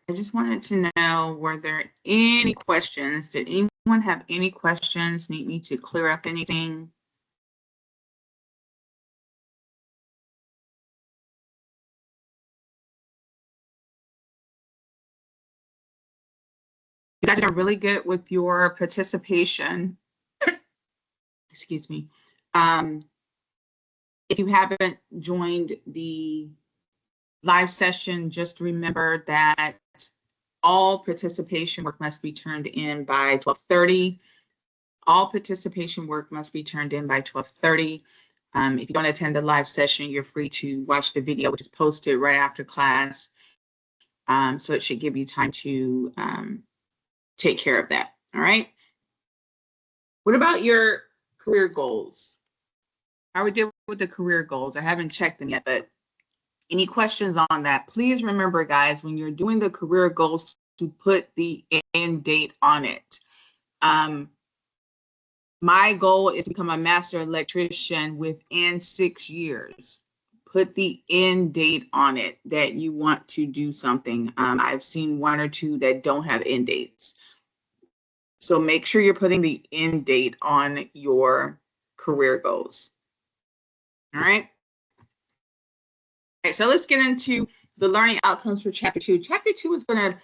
I just wanted to know, were there any questions? Did anyone have any questions? Need me to clear up anything? You guys are really good with your participation. Excuse me. If you haven't joined the live session, just remember that all participation work must be turned in by 12:30. All participation work must be turned in by 12:30. If you don't attend the live session, you're free to watch the video, which is posted right after class. So it should give you time to take care of that. All right. What about your career goals? How we did with the career goals? I haven't checked them yet, but any questions on that? Please remember, guys, when you're doing the career goals, to put the end date on it. My goal is to become a master electrician within 6 years. Put the end date on it that you want to do something. I've seen one or two that don't have end dates. So make sure you're putting the end date on your career goals. All right. All right, so let's get into the learning outcomes for chapter 2. Chapter 2 is going to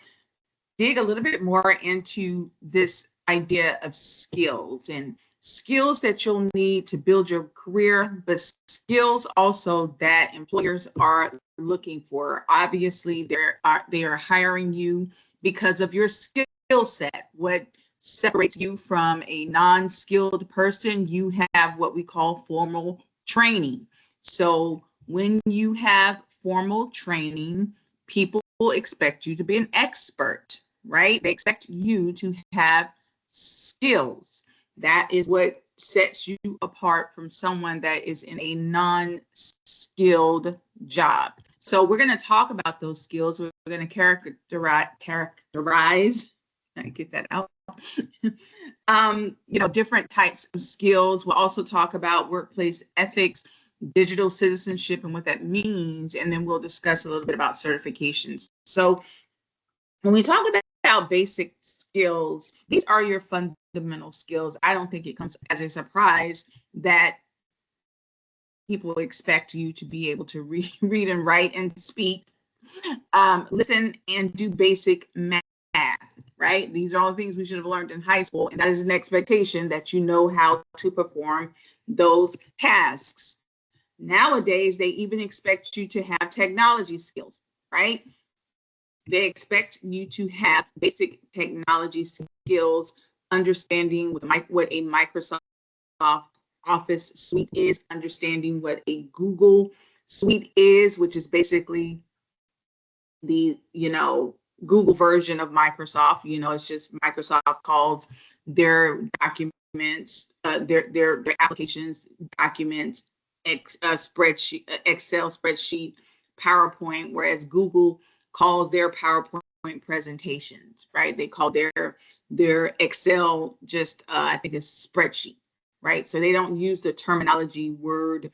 dig a little bit more into this idea of skills and skills that you'll need to build your career, but skills also that employers are looking for. Obviously, they are hiring you because of your skill set. What separates you from a non-skilled person? You have what we call formal training. So when you have formal training, people expect you to be an expert, right? They expect you to have skills. That is what sets you apart from someone that is in a non-skilled job. So we're going to talk about those skills. We're going to characterize, I get that out. Different types of skills. We'll also talk about workplace ethics, digital citizenship, and what that means. And then we'll discuss a little bit about certifications. So when we talk about basic skills, these are your fundamental skills. I don't think it comes as a surprise that people expect you to be able to read and write and speak, listen, and do basic math, right? These are all things we should have learned in high school, and that is an expectation that you know how to perform those tasks. Nowadays, they even expect you to have technology skills, right? They expect you to have basic technology skills, understanding what a Microsoft Office suite is, understanding what a Google suite is, which is basically the, Google version of Microsoft. It's just Microsoft calls their documents, their applications, documents, spreadsheet, Excel spreadsheet, PowerPoint, whereas Google calls their PowerPoint presentations, right? They call their Excel just, I think it's spreadsheet, right? So they don't use the terminology Word,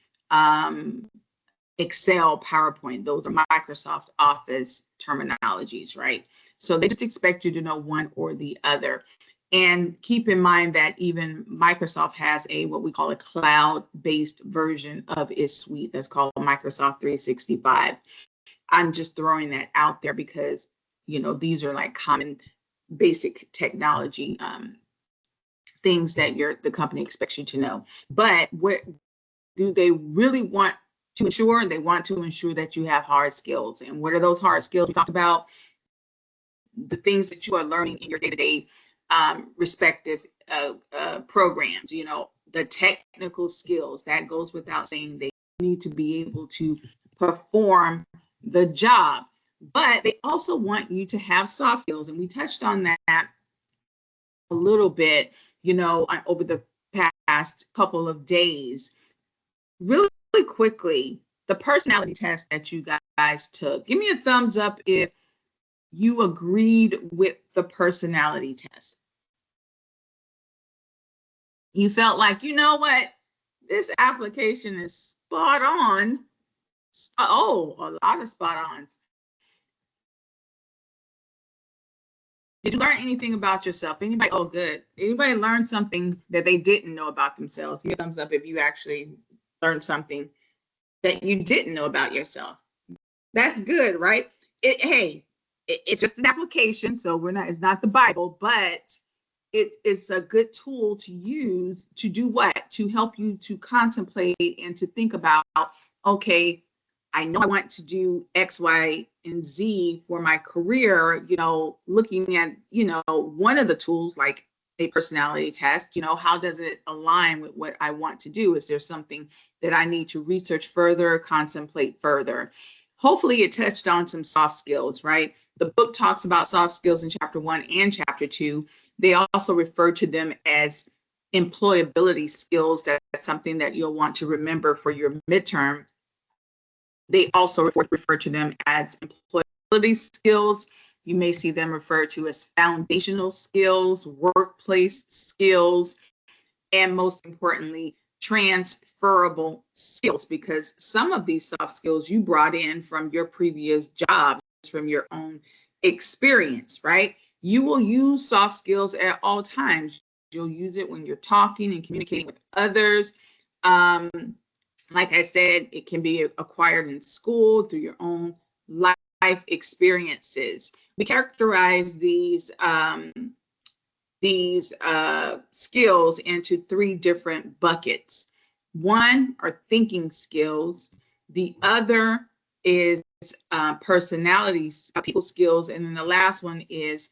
Excel, PowerPoint. Those are Microsoft Office terminologies, right? So they just expect you to know one or the other. And keep in mind that even Microsoft has what we call a cloud-based version of its suite that's called Microsoft 365. I'm just throwing that out there because, these are like common basic technology things that the company expects you to know. But what do they really want to ensure? They want to ensure that you have hard skills. And what are those hard skills? We talked about the things that you are learning in your day-to-day respective programs, the technical skills. That goes without saying. They need to be able to perform the job, but they also want you to have soft skills. And we touched on that a little bit, over the past couple of days. Really quickly, the personality test that you guys took, give me a thumbs up if you agreed with the personality test. You felt like, you know what, this application is spot on. Oh, a lot of spot ons. Did you learn anything about yourself? Anybody? Oh, good. Anybody learn something that they didn't know about themselves? Give a thumbs up if you actually learned something that you didn't know about yourself. That's good, right? It's just an application, so it's not the Bible, but it's a good tool to use to do what? To help you to contemplate and to think about, okay, I know I want to do X, Y, and Z for my career, looking at, one of the tools like a personality test, how does it align with what I want to do? Is there something that I need to research further, contemplate further? Hopefully it touched on some soft skills, right? The book talks about soft skills in chapter 1 and chapter 2. They also refer to them as employability skills. That's something that you'll want to remember for your midterm. They also refer to them as employability skills. You may see them referred to as foundational skills, workplace skills, and most importantly, transferable skills, because some of these soft skills you brought in from your previous jobs, from your own experience, right? You will use soft skills at all times. You'll use it when you're talking and communicating with others. Like I said, it can be acquired in school through your own life experiences. We characterize these skills into 3 different buckets. One are thinking skills. The other is personalities, people skills. And then the last one is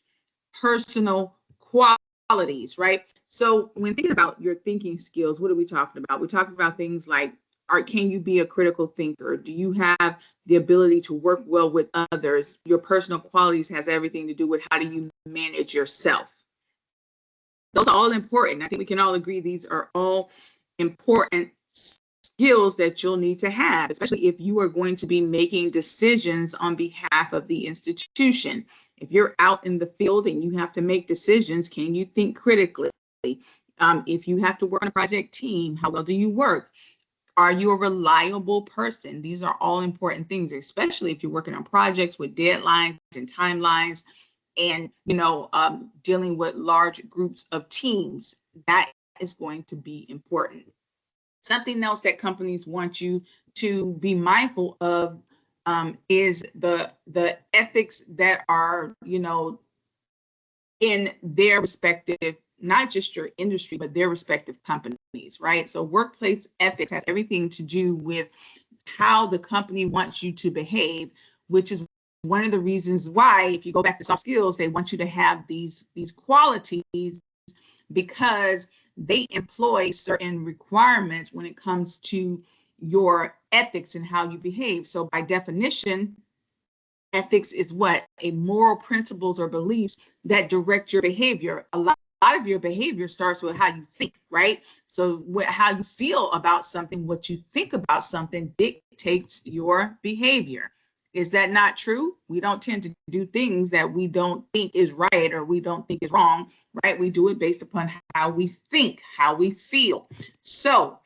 personal qualities, right? So when thinking about your thinking skills, what are we talking about? We're talking about things like, can you be a critical thinker? Do you have the ability to work well with others? Your personal qualities has everything to do with how do you manage yourself. Those are all important. I think we can all agree these are all important skills that you'll need to have, especially if you are going to be making decisions on behalf of the institution. If you're out in the field and you have to make decisions, can you think critically? If you have to work on a project team, how well do you work? Are you a reliable person? These are all important things, especially if you're working on projects with deadlines and timelines and, dealing with large groups of teams. That is going to be important. Something else that companies want you to be mindful of is the ethics that are, in their respective, not just your industry, but their respective companies, right? So workplace ethics has everything to do with how the company wants you to behave, which is one of the reasons why, if you go back to soft skills, they want you to have these qualities, because they employ certain requirements when it comes to your ethics and how you behave. So by definition, ethics is what? A moral principles or beliefs that direct your behavior. A lot of your behavior starts with how you think, right? So how you feel about something, what you think about something dictates your behavior. Is that not true? We don't tend to do things that we don't think is right or we don't think is wrong, right? We do it based upon how we think, how we feel. So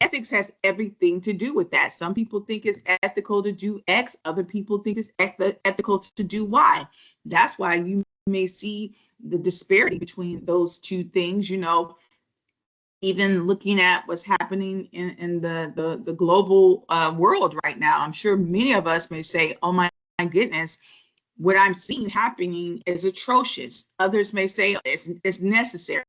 ethics has everything to do with that. Some people think it's ethical to do X, other people think it's ethical to do Y. That's why you may see the disparity between those two things, even looking at what's happening in the global world right now. I'm sure many of us may say, oh my goodness, what I'm seeing happening is atrocious. Others may say it's necessary.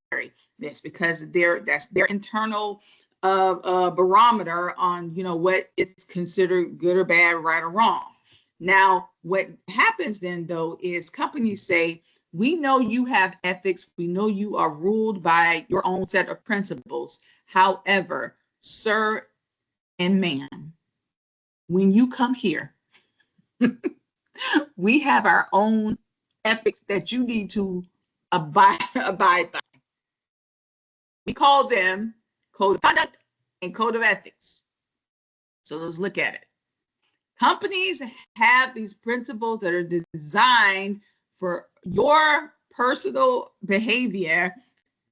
That's because that's their internal barometer on what is considered good or bad, right or wrong. Now, what happens then though is companies say, we know you have ethics. We know you are ruled by your own set of principles. However, sir and ma'am, when you come here, we have our own ethics that you need to abide by. We call them code of conduct and code of ethics. So let's look at it. Companies have these principles that are designed for your personal behavior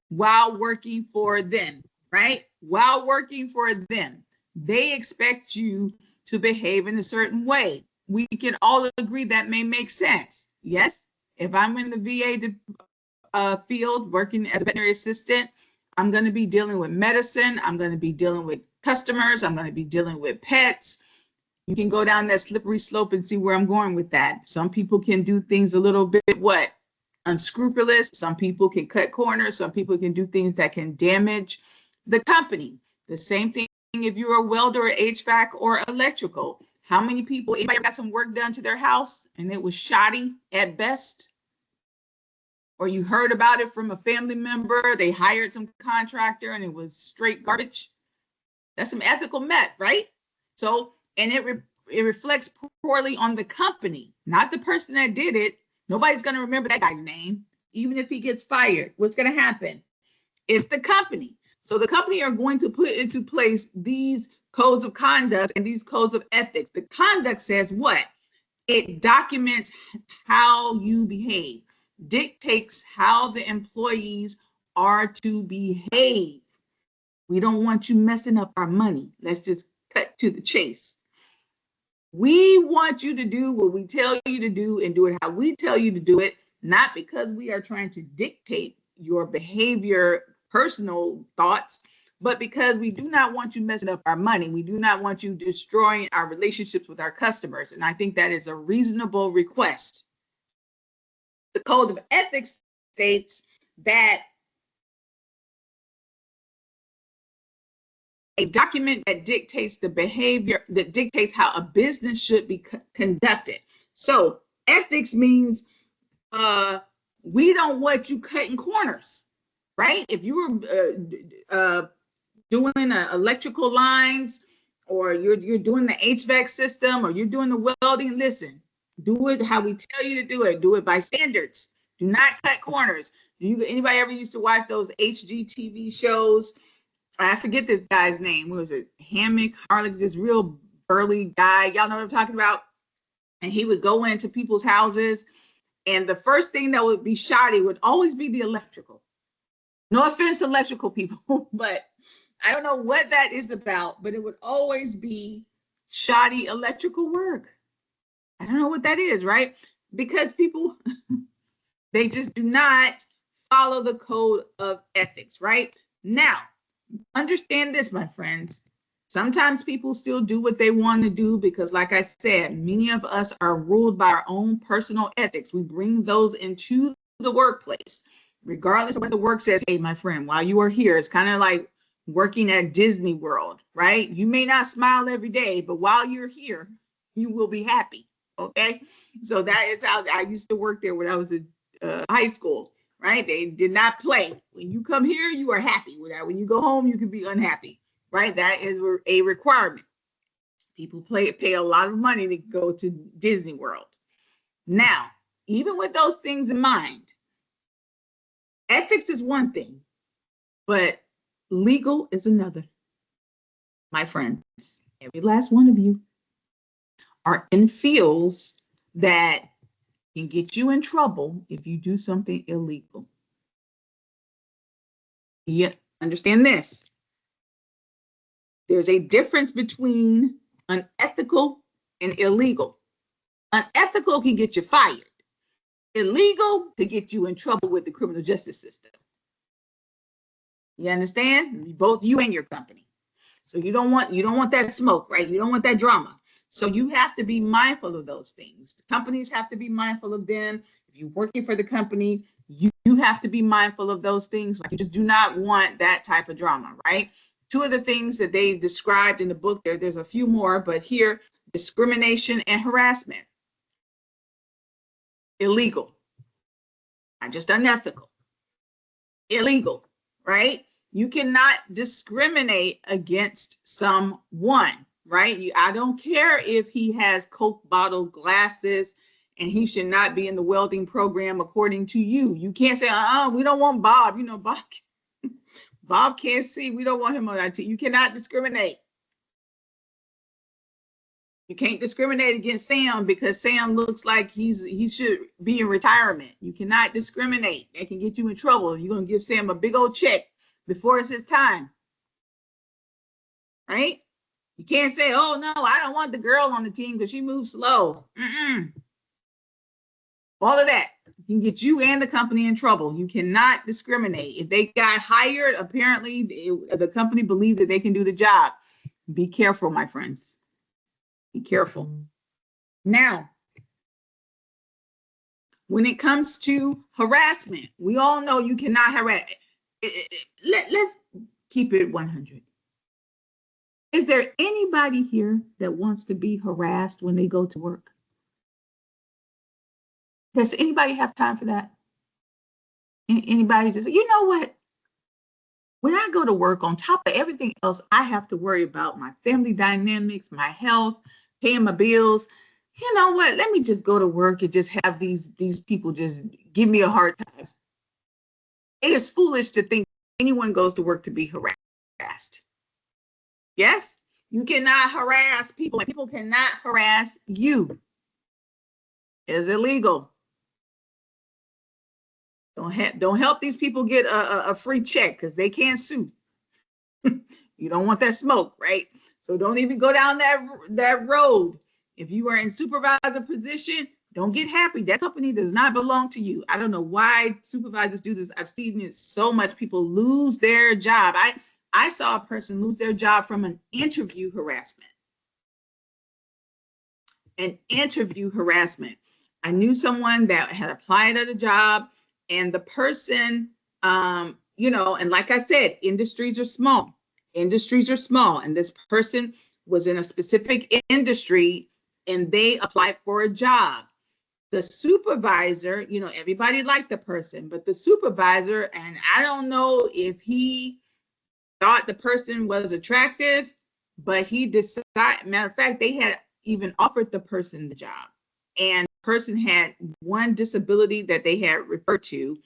while working for them, right? While working for them, they expect you to behave in a certain way. We can all agree that may make sense. Yes? If I'm in the VA field working as a veterinary assistant, I'm going to be dealing with medicine. I'm going to be dealing with customers. I'm going to be dealing with pets. You can go down that slippery slope and see where I'm going with that. Some people can do things a little bit unscrupulous. Some people can cut corners. Some people can do things that can damage the company. The same thing if you're a welder or HVAC or electrical. How many people, anybody got some work done to their house and it was shoddy at best? Or you heard about it from a family member, they hired some contractor and it was straight garbage? That's some ethical mess, right? So, and it reflects poorly on the company, not the person that did it. Nobody's going to remember that guy's name, even if he gets fired. What's going to happen? It's the company. So the company are going to put into place these codes of conduct and these codes of ethics. The conduct says what? It documents how you behave, dictates how the employees are to behave. We don't want you messing up our money. Let's just cut to the chase. We want you to do what we tell you to do and do it how we tell you to do it, not because we are trying to dictate your behavior, personal thoughts, but because we do not want you messing up our money. We do not want you destroying our relationships with our customers. And I think that is a reasonable request. The Code of Ethics states that a document that dictates the behavior, that dictates how a business should be conducted. So ethics means we don't want you cutting corners, right? If you were doing electrical lines, or you're doing the HVAC system, or you're doing the welding, listen, do it how we tell you to do it. Do it by standards. Do not cut corners. Anybody ever used to watch those HGTV shows? I forget this guy's name. What was it? Hammock, Harlech, this real burly guy. Y'all know what I'm talking about? And he would go into people's houses, and the first thing that would be shoddy would always be the electrical. No offense, electrical people, but I don't know what that is about, but it would always be shoddy electrical work. I don't know what that is, right? Because people, they just do not follow the code of ethics, right? Now, understand this, my friends. Sometimes people still do what they want to do because, like I said, many of us are ruled by our own personal ethics. We bring those into the workplace, regardless of what the work says. Hey, my friend, while you are here, it's kind of like working at Disney World, right? You may not smile every day, but while you're here, you will be happy. Okay. So that is how I used to work there when I was in high school. Right? They did not play. When you come here, you are happy with that. When you go home, you can be unhappy, right? That is a requirement. People pay a lot of money to go to Disney World. Now, even with those things in mind, ethics is one thing, but legal is another. My friends, every last one of you are in fields that can get you in trouble if you do something illegal. Yeah, understand this. There's a difference between unethical and illegal. Unethical can get you fired. Illegal could get you in trouble with the criminal justice system. You understand? Both you and your company. So you don't want that smoke, right? You don't want that drama. So you have to be mindful of those things. The companies have to be mindful of them. If you're working for the company, you have to be mindful of those things. Like, you just do not want that type of drama, right? Two of the things that they described in the book, there's a few more, but here, discrimination and harassment. Illegal, not just unethical. Illegal, right? You cannot discriminate against someone, right? I don't care if he has Coke bottle glasses and he should not be in the welding program according to you. You can't say, we don't want Bob. You know, Bob can't see. We don't want him on our team. You cannot discriminate. You can't discriminate against Sam because Sam looks like he should be in retirement. You cannot discriminate. That can get you in trouble. You're going to give Sam a big old check before it's his time. Right? You can't say, oh, no, I don't want the girl on the team because she moves slow. All of that. can get you and the company in trouble. You cannot discriminate. If they got hired, apparently the company believed that they can do the job. Be careful, my friends. Be careful. Now, when it comes to harassment, we all know you cannot harass. Let's keep it 100. Is there anybody here that wants to be harassed when they go to work? Does anybody have time for that? Anybody just, you know what? When I go to work, on top of everything else, I have to worry about my family dynamics, my health, paying my bills. You know what? Let me just go to work and just have these people just give me a hard time. It is foolish to think anyone goes to work to be harassed. Yes, you cannot harass people. People cannot harass you. It is illegal. Don't help these people get a free check because they can't sue. You don't want that smoke, right? So don't even go down that road. If you are in supervisor position, don't get happy. That company does not belong to you. I don't know why supervisors do this. I've seen it so much. People lose their job. I saw a person lose their job from an interview harassment. An interview harassment. I knew someone that had applied at a job, and the person, you know, and like I said, industries are small. Industries are small, and this person was in a specific industry, and they applied for a job. The supervisor, you know, everybody liked the person, but the supervisor, and I don't know if he thought the person was attractive, but he decided, matter of fact, they had even offered the person the job. And the person had one disability that they had referred to.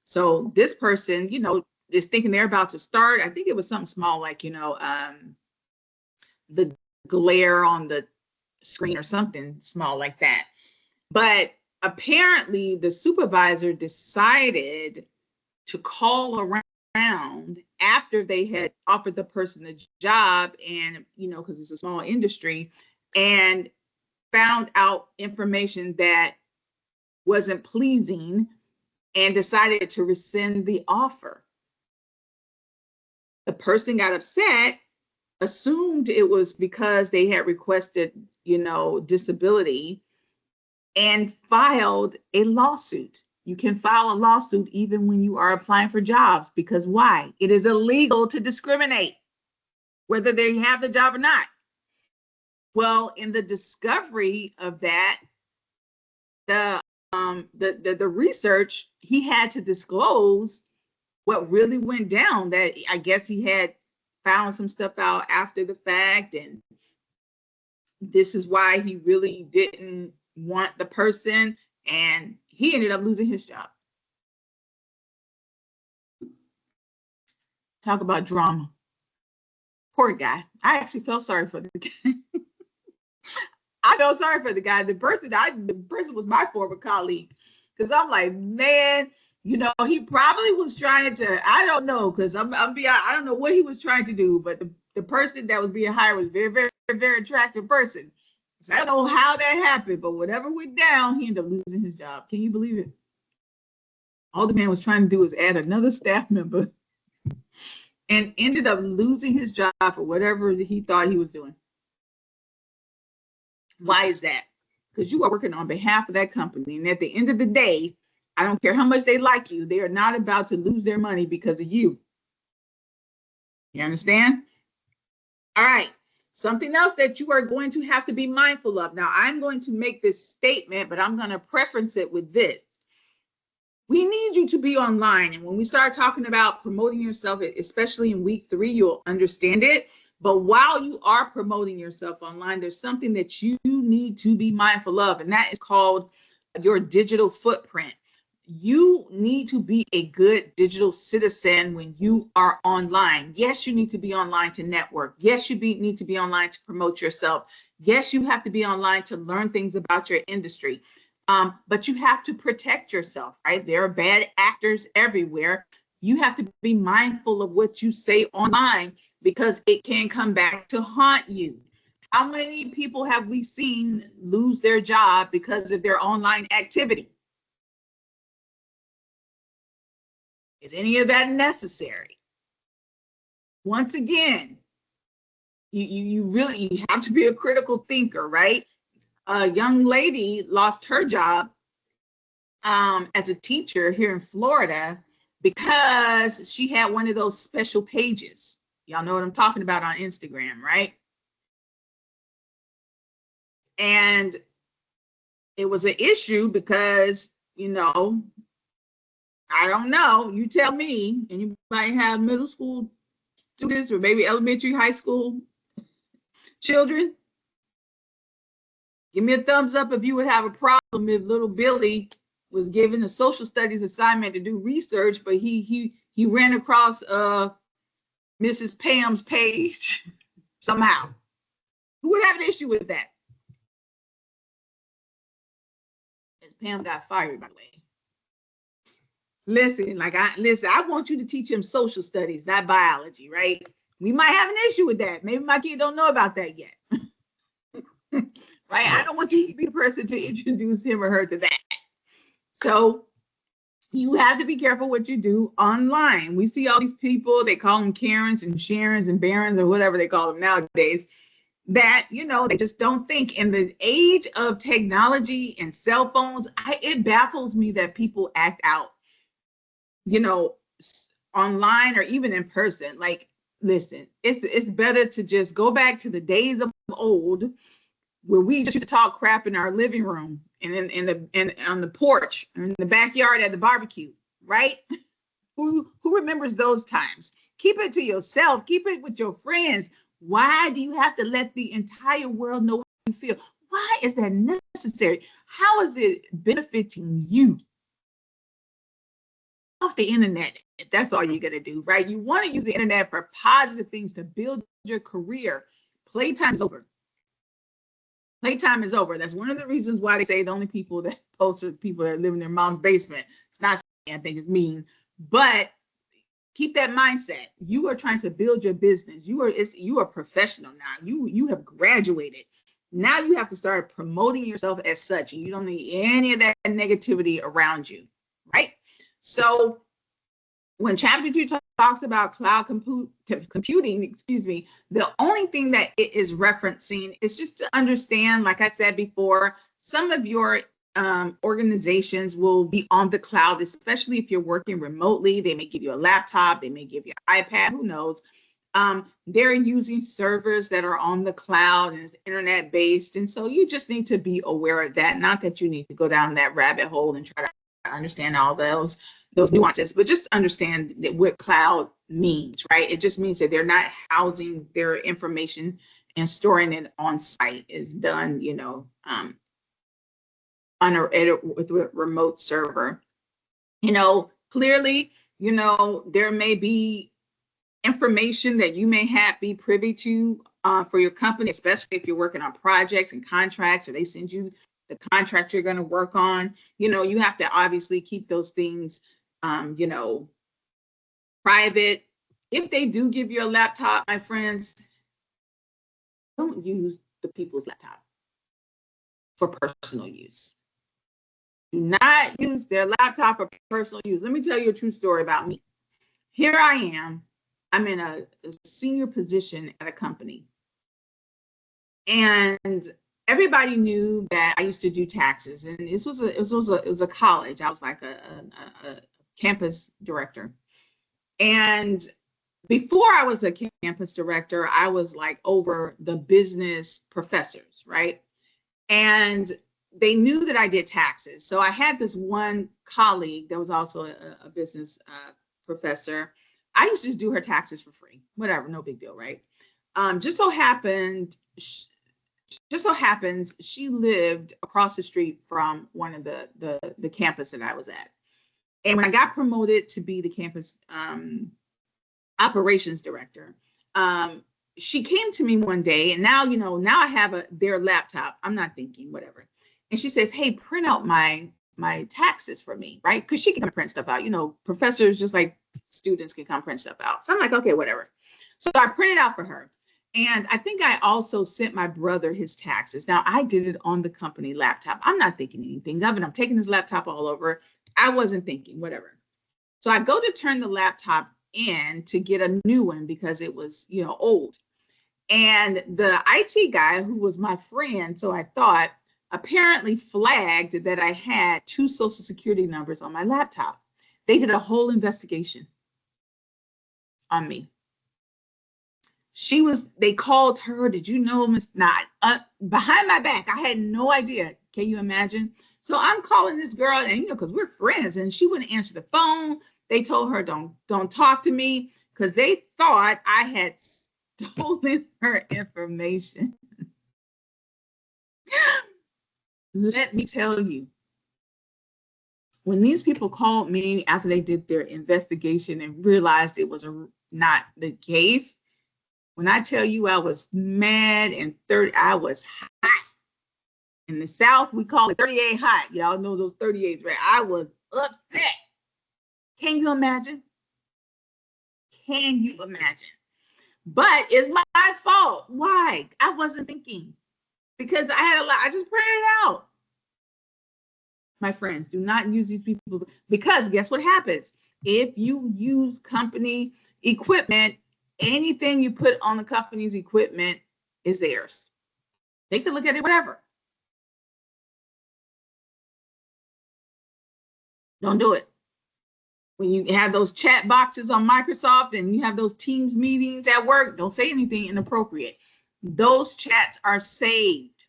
So this person, you know, is thinking they're about to start. I think it was something small, like, you know, the glare on the screen or something small like that. But apparently the supervisor decided to call around after they had offered the person the job, and, you know, because it's a small industry, and found out information that wasn't pleasing and decided to rescind the offer. The person got upset, assumed it was because they had requested, you know, disability, and filed a lawsuit. You can file a lawsuit even when you are applying for jobs, because why? It is illegal to discriminate, whether they have the job or not. Well, in the discovery of that, the research, he had to disclose what really went down. That I guess he had found some stuff out after the fact, and this is why he really didn't want the person, and he ended up losing his job. Talk about drama. Poor guy. I actually felt sorry for the guy. I felt sorry for the guy. The person was my former colleague, because I'm like, man, you know, he probably was trying to, I don't know, because I don't know what he was trying to do, but the person that was being hired was very, very, very attractive person. So I don't know how that happened, but whatever went down, he ended up losing his job. Can you believe it? All the man was trying to do was add another staff member, and ended up losing his job for whatever he thought he was doing. Why is that? Because you are working on behalf of that company. And at the end of the day, I don't care how much they like you, they are not about to lose their money because of you. You understand? All right. Something else that you are going to have to be mindful of. Now, I'm going to make this statement, but I'm going to preference it with this. We need you to be online. And when we start talking about promoting yourself, especially in week 3, you'll understand it. But while you are promoting yourself online, there's something that you need to be mindful of, and that is called your digital footprint. You need to be a good digital citizen when you are online. Yes, you need to be online to network. Yes, you need to be online to promote yourself. Yes, you have to be online to learn things about your industry. But you have to protect yourself, right? There are bad actors everywhere. You have to be mindful of what you say online, because it can come back to haunt you. How many people have we seen lose their job because of their online activity? Is any of that necessary? Once again, you really have to be a critical thinker, right? A young lady lost her job as a teacher here in Florida because she had one of those special pages. Y'all know what I'm talking about on Instagram, right? And it was an issue because, you know, I don't know, you tell me, and you might have middle school students or maybe elementary, high school children. Give me a thumbs up if you would have a problem if little Billy was given a social studies assignment to do research, but he ran across Mrs. Pam's page somehow. Who would have an issue with that? As Pam got fired, by the way. Listen, I want you to teach him social studies, not biology, right? We might have an issue with that. Maybe my kid don't know about that yet. Right? I don't want you to be the person to introduce him or her to that. So you have to be careful what you do online. We see all these people, they call them Karens and Sharons and Barons or whatever they call them nowadays, that, you know, they just don't think. In the age of technology and cell phones, it baffles me that people act out, you know, online or even in person. Like, listen, it's better to just go back to the days of old where we just used to talk crap in our living room and in on the porch, in the backyard at the barbecue, right? Who remembers those times? Keep it to yourself. Keep it with your friends. Why do you have to let the entire world know how you feel? Why is that necessary? How is it benefiting you? Off the internet, if that's all you're gonna do, right? You want to use the internet for positive things to build your career. Playtime is over. Playtime is over. That's one of the reasons why they say the only people that post are people that live in their mom's basement. It's not funny, I think it's mean, but keep that mindset. You are trying to build your business. You are professional now. You have graduated. Now you have to start promoting yourself as such, and you don't need any of that negativity around you, right? So when chapter 2 talks about cloud computing, excuse me, the only thing that it is referencing is just to understand, like I said before, some of your organizations will be on the cloud, especially if you're working remotely. They may give you a laptop, they may give you an iPad, who knows. They're using servers that are on the cloud and it's internet based. And so you just need to be aware of that. Not that you need to go down that rabbit hole and try to understand all those nuances, but just understand that what cloud means, right? It just means that they're not housing their information and storing it on site. It's done, you know, with a remote server. You know, clearly, you know, there may be information that you may be privy to for your company, especially if you're working on projects and contracts, or they send you the contract you're going to work on. You know, you have to obviously keep those things, you know, private. If they do give you a laptop, my friends, don't use the people's laptop for personal use. Do not use their laptop for personal use. Let me tell you a true story about me. Here I am. I'm in a senior position at a company. And everybody knew that I used to do taxes. And it was a college. I was like a campus director. And before I was a campus director, I was like over the business professors, right? And they knew that I did taxes. So I had this one colleague that was also a business professor. I used to just do her taxes for free, whatever, no big deal, right? Just so happens she lived across the street from one of the campus that I was at. And when I got promoted to be the campus operations director, she came to me one day, and now, you know, now I have their laptop. I'm not thinking, whatever. And she says, hey, print out my taxes for me, right? Because she can come print stuff out. You know, professors, just like students, can come print stuff out. So I'm like, okay, whatever. So I printed out for her. And I think I also sent my brother his taxes. Now, I did it on the company laptop. I'm not thinking anything of it. I'm taking his laptop all over. I wasn't thinking, whatever. So I go to turn the laptop in to get a new one because it was, old. And the IT guy, who was my friend, so I thought, apparently flagged that I had 2 social security numbers on my laptop. They did a whole investigation on me. They called her, did you know, Miss Not? Behind my back, I had no idea. Can you imagine? So I'm calling this girl, and because we're friends, and she wouldn't answer the phone. They told her, don't talk to me, because they thought I had stolen her information. Let me tell you, when these people called me after they did their investigation and realized it was not the case, when I tell you I was mad and I was hot. In the South, we call it 38 hot. Y'all know those 38s, right? I was upset. Can you imagine? Can you imagine? But it's my fault. Why? I wasn't thinking. Because I had a lot. I just printed it out. My friends, do not use these people, because guess what happens? If you use company equipment, anything you put on the company's equipment is theirs. They can look at it, whatever. Don't do it. When you have those chat boxes on Microsoft and you have those Teams meetings at work, don't say anything inappropriate. Those chats are saved.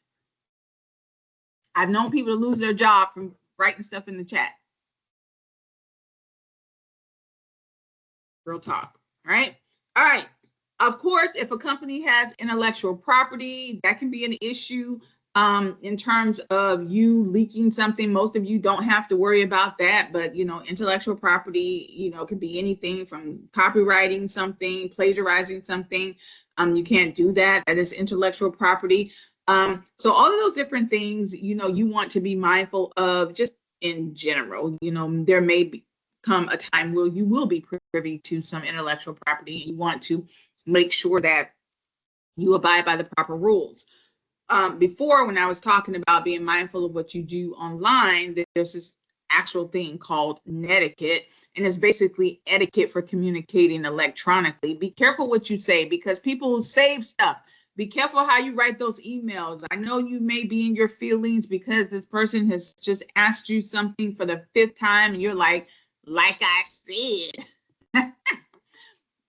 I've known people to lose their job from writing stuff in the chat. Real talk, right? All right. Of course, if a company has intellectual property, that can be an issue in terms of you leaking something. Most of you don't have to worry about that, but intellectual property, can be anything from copywriting something, plagiarizing something. You can't do that. That is intellectual property. So all of those different things, you want to be mindful of just in general. There may come a time where you will be privy to some intellectual property, and you want to make sure that you abide by the proper rules. Before, when I was talking about being mindful of what you do online, there's this actual thing called netiquette, and it's basically etiquette for communicating electronically. Be careful what you say, because people save stuff. Be careful how you write those emails. I know you may be in your feelings because this person has just asked you something for the 5th time, and you're like I said.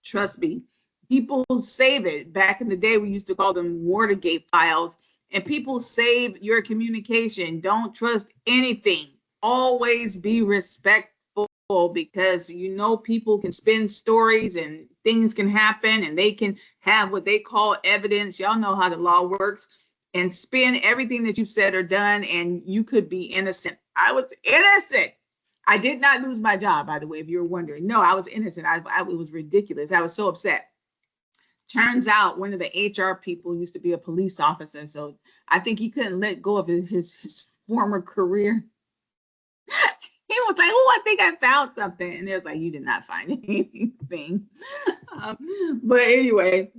Trust me, people save it. Back in the day, we used to call them Watergate files, and people save your communication. Don't trust anything. Always be respectful, because people can spin stories and things can happen, and they can have what they call evidence. Y'all know how the law works, and spin everything that you said or done, and you could be innocent. I was innocent. I did not lose my job, by the way, if you were wondering. No, I was innocent. It was ridiculous. I was so upset. Turns out one of the HR people used to be a police officer, so I think he couldn't let go of his former career. He was like, "Oh, I think I found something," and they're like, "You did not find anything." But anyway,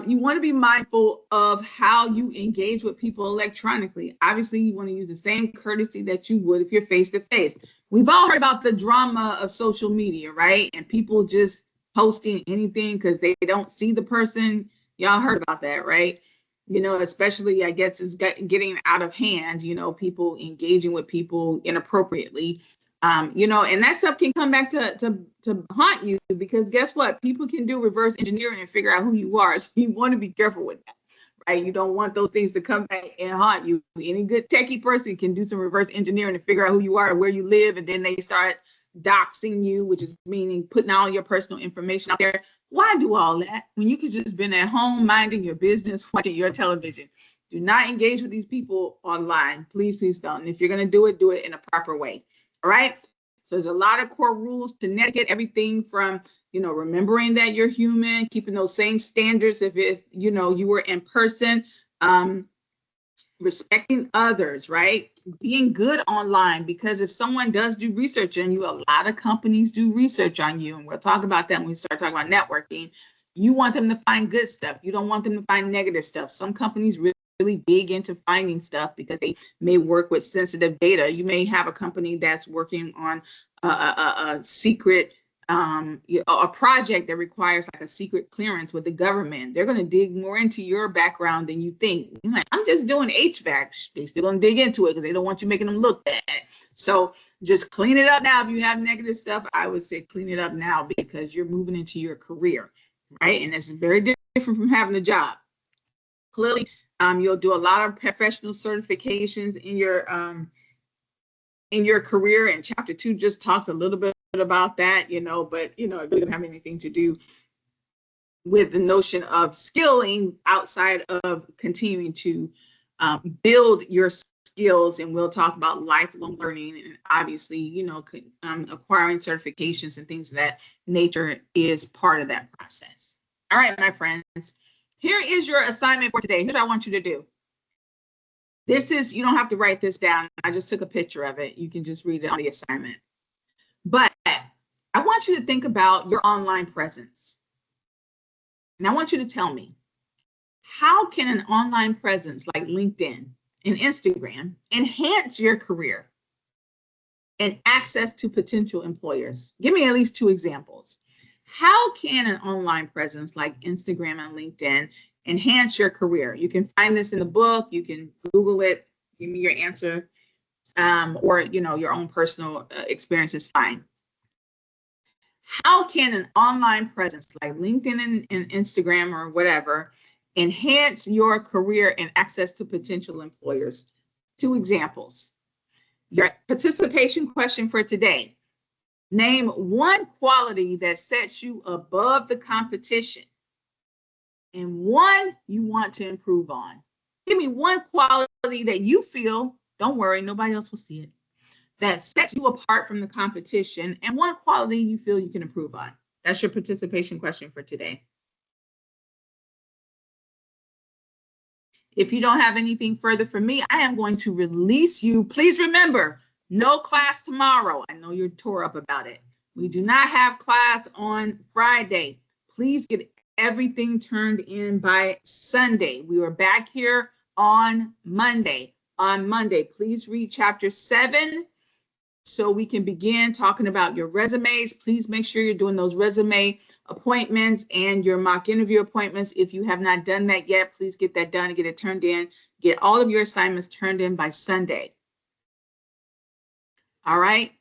you want to be mindful of how you engage with people electronically. Obviously, you want to use the same courtesy that you would if you're face to face. We've all heard about the drama of social media, right? And people just posting anything because they don't see the person. Y'all heard about that, right? Especially, I guess, it's getting out of hand, people engaging with people inappropriately. And that stuff can come back to haunt you, because guess what? People can do reverse engineering and figure out who you are. So you want to be careful with that, right? You don't want those things to come back and haunt you. Any good techie person can do some reverse engineering to figure out who you are and where you live, and then they start doxing you, which is meaning putting all your personal information out there. Why do all that when you could just been at home minding your business, watching your television? Do not engage with these people online. Please, please don't. And if you're going to do it in a proper way. All right. So there's a lot of core rules to netiquette, everything from, remembering that you're human, keeping those same standards if you were in person, respecting others, right? Being good online, because if someone does do research on you, a lot of companies do research on you, and we'll talk about that when we start talking about networking. You want them to find good stuff. You don't want them to find negative stuff. Some companies really really dig into finding stuff because they may work with sensitive data. You may have a company that's working on a secret, a project that requires like a secret clearance with the government. They're going to dig more into your background than you think. You're like, I'm just doing HVAC. They're still going to dig into it because they don't want you making them look bad. So just clean it up now. If you have negative stuff, I would say clean it up now because you're moving into your career, right? And it's very different from having a job. Clearly, you'll do a lot of professional certifications in your career, and chapter 2 just talks a little bit about that, but it really doesn't have anything to do with the notion of skilling outside of continuing to build your skills. And we'll talk about lifelong learning and obviously, acquiring certifications and things of that nature is part of that process. All right, my friends, here is your assignment for today. Here's what I want you to do. This is, you don't have to write this down. I just took a picture of it. You can just read it on the assignment. But I want you to think about your online presence. And I want you to tell me, how can an online presence like LinkedIn and Instagram enhance your career and access to potential employers? Give me at least 2 examples. How can an online presence like Instagram and LinkedIn enhance your career? You can find this in the book. You can Google it. Give me your answer, or your own personal experience is fine. How can an online presence like LinkedIn and Instagram or whatever enhance your career and access to potential employers? 2 examples. Your participation question for today. Name one quality that sets you above the competition and one you want to improve on. Give me one quality that you feel, don't worry, nobody else will see it, that sets you apart from the competition and one quality you feel you can improve on. That's your participation question for today. If you don't have anything further for me, I am going to release you. Please remember, no class tomorrow. I know you're tore up about it. We do not have class on Friday. Please get everything turned in by Sunday. We are back here on Monday. On Monday, please read chapter 7 so we can begin talking about your resumes. Please make sure you're doing those resume appointments and your mock interview appointments. If you have not done that yet, please get that done and get it turned in. Get all of your assignments turned in by Sunday. All right.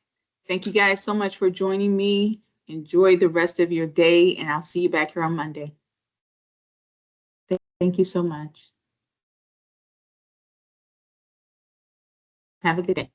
Thank you guys so much for joining me. Enjoy the rest of your day, and I'll see you back here on Monday. Thank you so much. Have a good day.